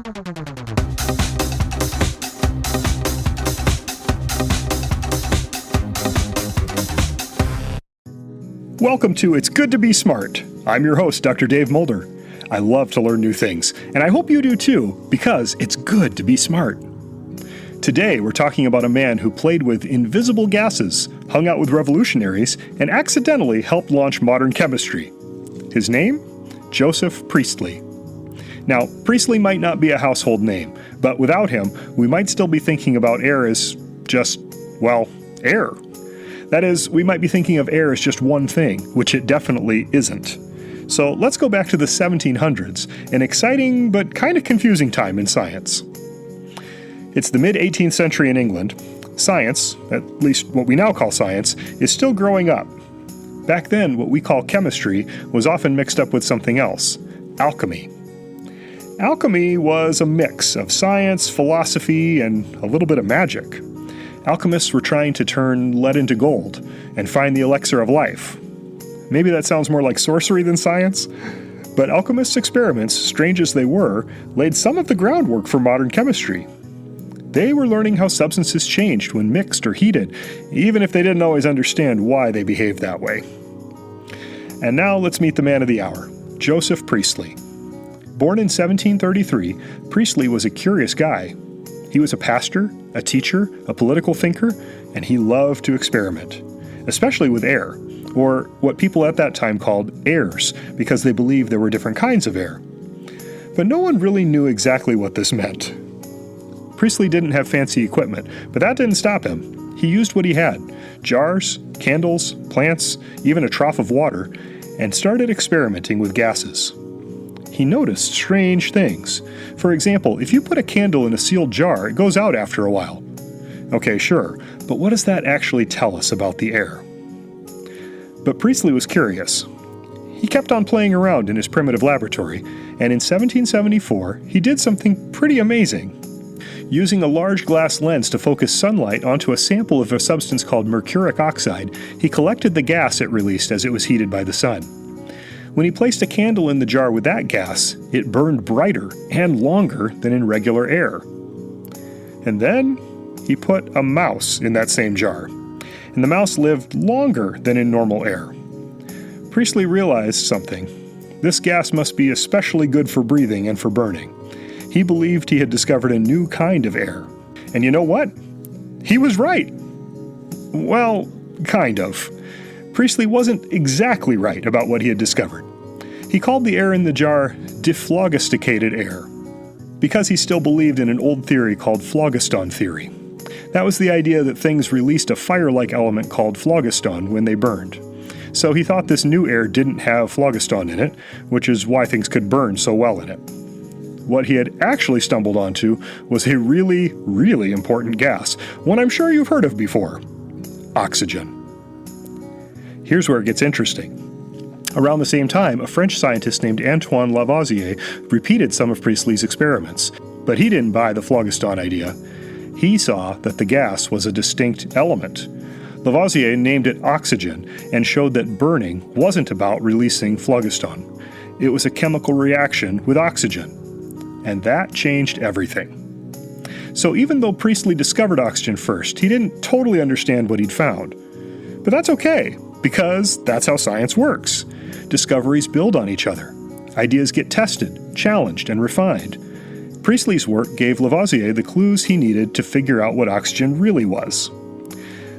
Welcome to It's Good to Be Smart. I'm your host, Dr. Dave Mulder. I love to learn new things, and I hope you do too, because it's good to be smart. Today, we're talking about a man who played with invisible gases, hung out with revolutionaries, and accidentally helped launch modern chemistry. His name? Joseph Priestley. Now, Priestley might not be a household name, but without him, we might still be thinking about air as just, well, air. That is, we might be thinking of air as just one thing, which it definitely isn't. So let's go back to the 1700s, an exciting but kind of confusing time in science. It's the mid-18th century in England. Science, at least what we now call science, is still growing up. Back then, what we call chemistry was often mixed up with something else, alchemy. Alchemy was a mix of science, philosophy, and a little bit of magic. Alchemists were trying to turn lead into gold and find the elixir of life. Maybe that sounds more like sorcery than science, but alchemists' experiments, strange as they were, laid some of the groundwork for modern chemistry. They were learning how substances changed when mixed or heated, even if they didn't always understand why they behaved that way. And now let's meet the man of the hour, Joseph Priestley. Born in 1733, Priestley was a curious guy. He was a pastor, a teacher, a political thinker, and he loved to experiment, especially with air, or what people at that time called airs, because they believed there were different kinds of air. But no one really knew exactly what this meant. Priestley didn't have fancy equipment, but that didn't stop him. He used what he had, jars, candles, plants, even a trough of water, and started experimenting with gases. He noticed strange things. For example, if you put a candle in a sealed jar, it goes out after a while. Okay, sure, but what does that actually tell us about the air? But Priestley was curious. He kept on playing around in his primitive laboratory, and in 1774, he did something pretty amazing. Using a large glass lens to focus sunlight onto a sample of a substance called mercuric oxide, he collected the gas it released as it was heated by the sun. When he placed a candle in the jar with that gas, it burned brighter and longer than in regular air. And then he put a mouse in that same jar, and the mouse lived longer than in normal air. Priestley realized something. This gas must be especially good for breathing and for burning. He believed he had discovered a new kind of air. And you know what? He was right. Well, kind of. Priestley wasn't exactly right about what he had discovered. He called the air in the jar dephlogisticated air, because he still believed in an old theory called phlogiston theory. That was the idea that things released a fire-like element called phlogiston when they burned. So he thought this new air didn't have phlogiston in it, which is why things could burn so well in it. What he had actually stumbled onto was a really, really important gas, one I'm sure you've heard of before: oxygen. Here's where it gets interesting. Around the same time, a French scientist named Antoine Lavoisier repeated some of Priestley's experiments, but he didn't buy the phlogiston idea. He saw that the gas was a distinct element. Lavoisier named it oxygen and showed that burning wasn't about releasing phlogiston. It was a chemical reaction with oxygen. And that changed everything. So even though Priestley discovered oxygen first, he didn't totally understand what he'd found. But that's okay, because that's how science works. Discoveries build on each other. Ideas get tested, challenged, and refined. Priestley's work gave Lavoisier the clues he needed to figure out what oxygen really was.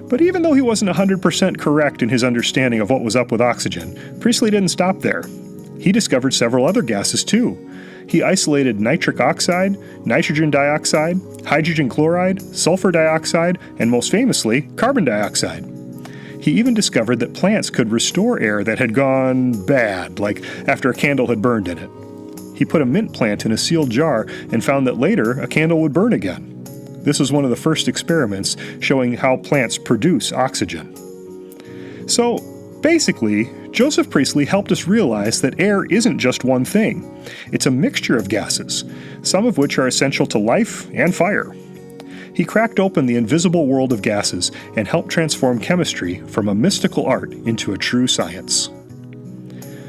But even though he wasn't 100% correct in his understanding of what was up with oxygen, Priestley didn't stop there. He discovered several other gases too. He isolated nitric oxide, nitrogen dioxide, hydrogen chloride, sulfur dioxide, and most famously, carbon dioxide. He even discovered that plants could restore air that had gone bad, like after a candle had burned in it. He put a mint plant in a sealed jar and found that later a candle would burn again. This was one of the first experiments showing how plants produce oxygen. So, basically, Joseph Priestley helped us realize that air isn't just one thing. It's a mixture of gases, some of which are essential to life and fire. He cracked open the invisible world of gases and helped transform chemistry from a mystical art into a true science.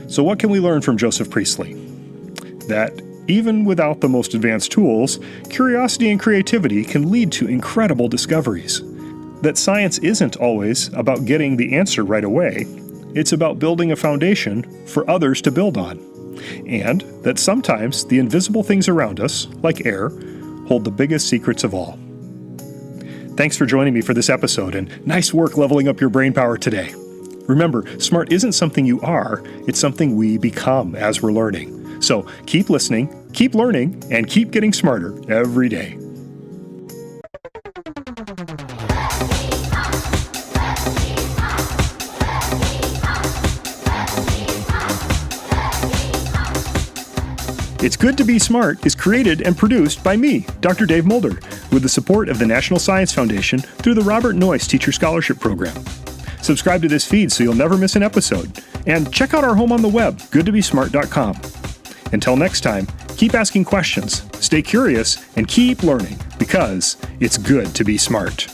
So what can we learn from Joseph Priestley? That Even without the most advanced tools, curiosity and creativity can lead to incredible discoveries. That science isn't always about getting the answer right away, it's about building a foundation for others to build on. And that sometimes the invisible things around us, like air, hold the biggest secrets of all. Thanks for joining me for this episode, and nice work leveling up your brain power today. Remember, smart isn't something you are, it's something we become as we're learning. So keep listening, keep learning, and keep getting smarter every day. It's Good to Be Smart is created and produced by me, Dr. Dave Mulder, with the support of the National Science Foundation through the Robert Noyce Teacher Scholarship Program. Subscribe to this feed so you'll never miss an episode. And check out our home on the web, goodtobesmart.com. Until next time, keep asking questions, stay curious, and keep learning, because it's good to be smart.